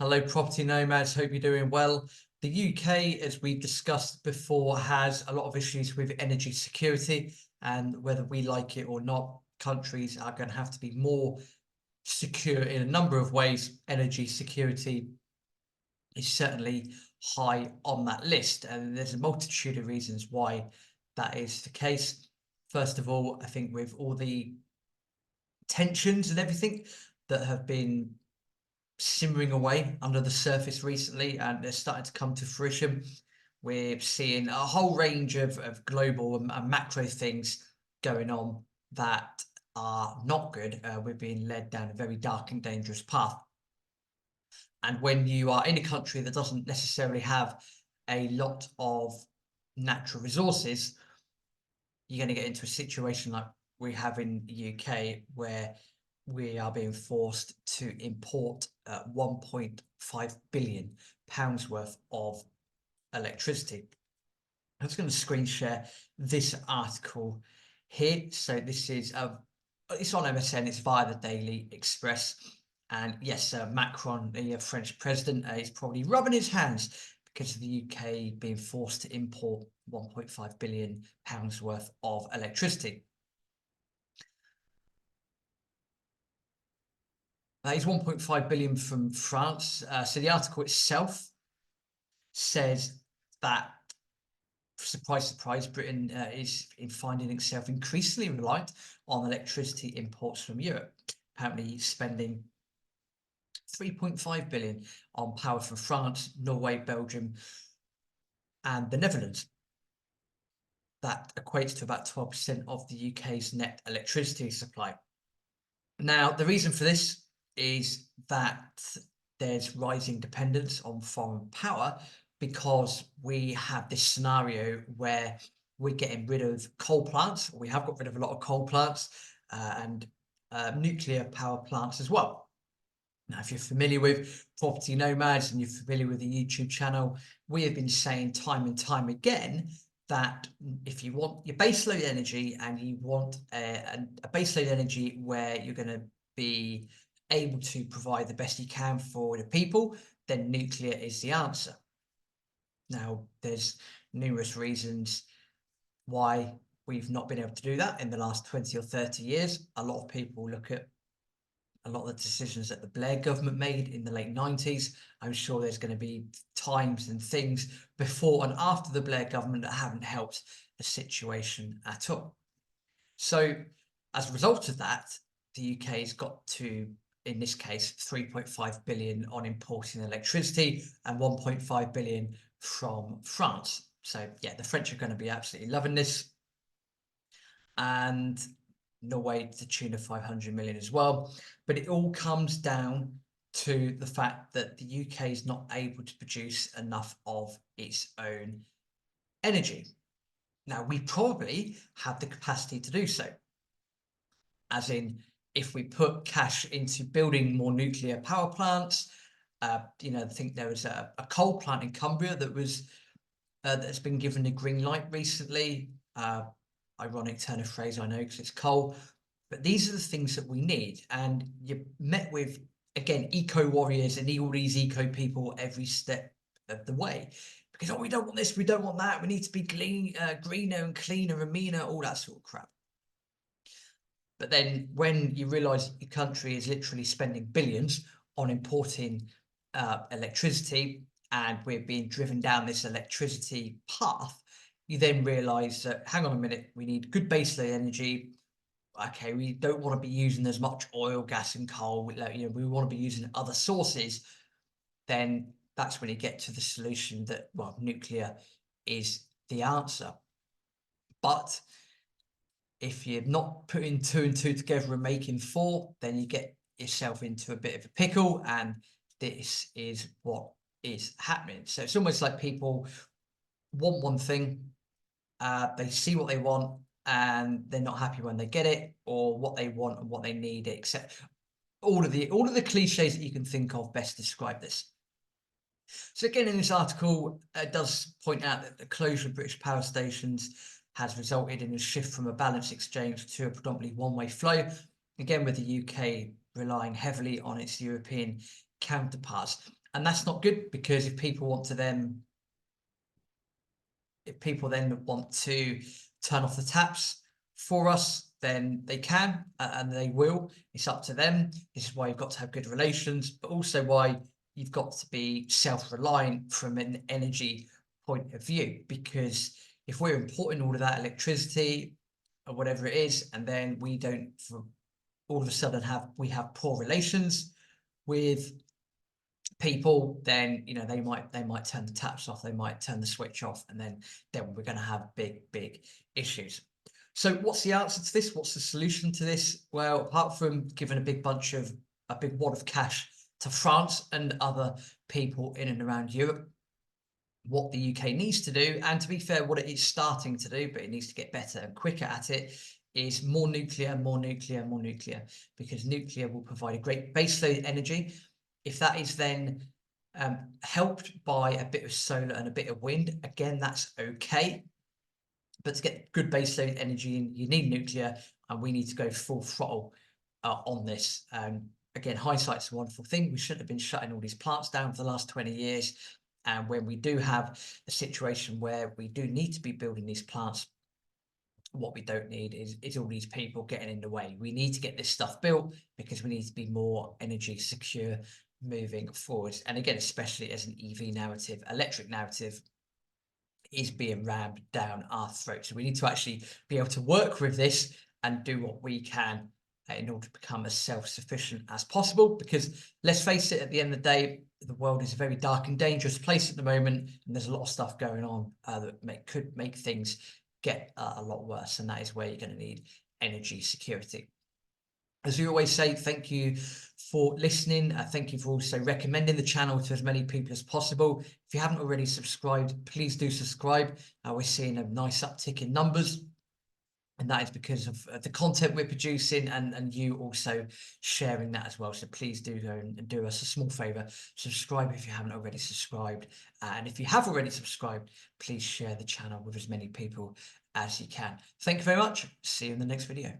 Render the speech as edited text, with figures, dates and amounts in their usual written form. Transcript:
Hello, property nomads. Hope you're doing well. The UK, as we've discussed before, has a lot of issues with energy security, and whether we like it or not, countries are going to have to be more secure in a number of ways. Energy security is certainly high on that list, and there's a multitude of reasons why that is the case. First of all, I think with all the tensions and everything that have been simmering away under the surface recently, and they're starting to come to fruition. We're seeing a whole range of global and macro things going on that are not good. We're being led down a very dark and dangerous path. And when you are in a country that doesn't necessarily have a lot of natural resources, you're going to get into a situation like we have in the UK, where we are being forced to import 1.5 billion pounds worth of electricity. I'm just going to screen share this article here. So this is it's on MSN. It's via the Daily Express, and yes, Macron, the French president, is probably rubbing his hands because of the UK being forced to import 1.5 billion pounds worth of electricity. That is 1.5 billion from France. So the article itself says that, surprise, surprise, Britain is finding itself increasingly reliant on electricity imports from Europe, apparently spending 3.5 billion on power from France, Norway, Belgium, and the Netherlands. That equates to about 12% of the UK's net electricity supply. Now, the reason for this is that there's rising dependence on foreign power, because we have this scenario where we're getting rid of coal plants. We have got rid of a lot of coal plants and nuclear power plants as well. Now, if you're familiar with Property Nomads and you're familiar with the YouTube channel, we have been saying time and time again that if you want your baseload energy, and you want a baseload energy where you're going to be able to provide the best you can for the people, then nuclear is the answer. Now, there's numerous reasons why we've not been able to do that in the last 20 or 30 years. A lot of people look at a lot of the decisions that the Blair government made in the late 90s. I'm sure there's going to be times and things before and after the Blair government that haven't helped the situation at all. So as a result of that, the UK has got to, in this case, 3.5 billion on importing electricity and 1.5 billion from France. So yeah, the French are going to be absolutely loving this. And Norway to the tune of 500 million as well. But it all comes down to the fact that the UK is not able to produce enough of its own energy. Now, we probably have the capacity to do so. As in, if we put cash into building more nuclear power plants, I think there was a coal plant in Cumbria that was that's been given a green light recently. Ironic turn of phrase, I know, because it's coal. But these are the things that we need. And you're met with, again, eco warriors and all these eco people every step of the way. Because, oh, we don't want this, we don't want that, we need to be clean, greener and cleaner and meaner, all that sort of crap. But then when you realise your country is literally spending billions on importing electricity, and we're being driven down this electricity path, you then realise that, hang on a minute, we need good baseload energy. Okay, we don't want to be using as much oil, gas, and coal. We want to be using other sources. Then that's when you get to the solution that, well, nuclear is the answer. But if you're not putting two and two together and making four, then you get yourself into a bit of a pickle, and this is what is happening. So it's almost like people want one thing, they see what they want, and they're not happy when they get it, or what they want and what they need, except all of the cliches that you can think of best describe this. So again, in this article, it does point out that the closure of British power stations has resulted in a shift from a balanced exchange to a predominantly one-way flow, again with the UK relying heavily on its European counterparts. And that's not good, because if people then want to turn off the taps for us, then they can, and they will. It's up to them. This is why you've got to have good relations, but also why you've got to be self-reliant from an energy point of view. Because if we're importing all of that electricity or whatever it is, and then we don't, for all of a sudden have poor relations with people, then they might turn the taps off, they might turn the switch off, and then we're going to have big issues. So what's the answer to this? What's the solution to this? Well, apart from giving a big wad of cash to France and other people in and around Europe, what the UK needs to do, and to be fair, what it is starting to do, but it needs to get better and quicker at it, is more nuclear, because nuclear will provide a great baseload energy. If that is then helped by a bit of solar and a bit of wind, again, that's okay. But to get good baseload energy in, you need nuclear, and we need to go full throttle on this. Again, hindsight's a wonderful thing. We shouldn't have been shutting all these plants down for the last 20 years. And when we do have a situation where we do need to be building these plants, what we don't need is all these people getting in the way. We need to get this stuff built, because we need to be more energy secure moving forward. And again, especially as an EV narrative, electric narrative is being rammed down our throats. So we need to actually be able to work with this and do what we can in order to become as self-sufficient as possible. Because let's face it, at the end of the day, the world is a very dark and dangerous place at the moment, and there's a lot of stuff going on that could make things get a lot worse, and that is where you're going to need energy security. As we always say, thank you for listening. Thank you for also recommending the channel to as many people as possible. If you haven't already subscribed, please do subscribe. We're seeing a nice uptick in numbers, and that is because of the content we're producing, and you also sharing that as well. So please do go and do us a small favor. Subscribe if you haven't already subscribed. And if you have already subscribed, please share the channel with as many people as you can. Thank you very much. See you in the next video.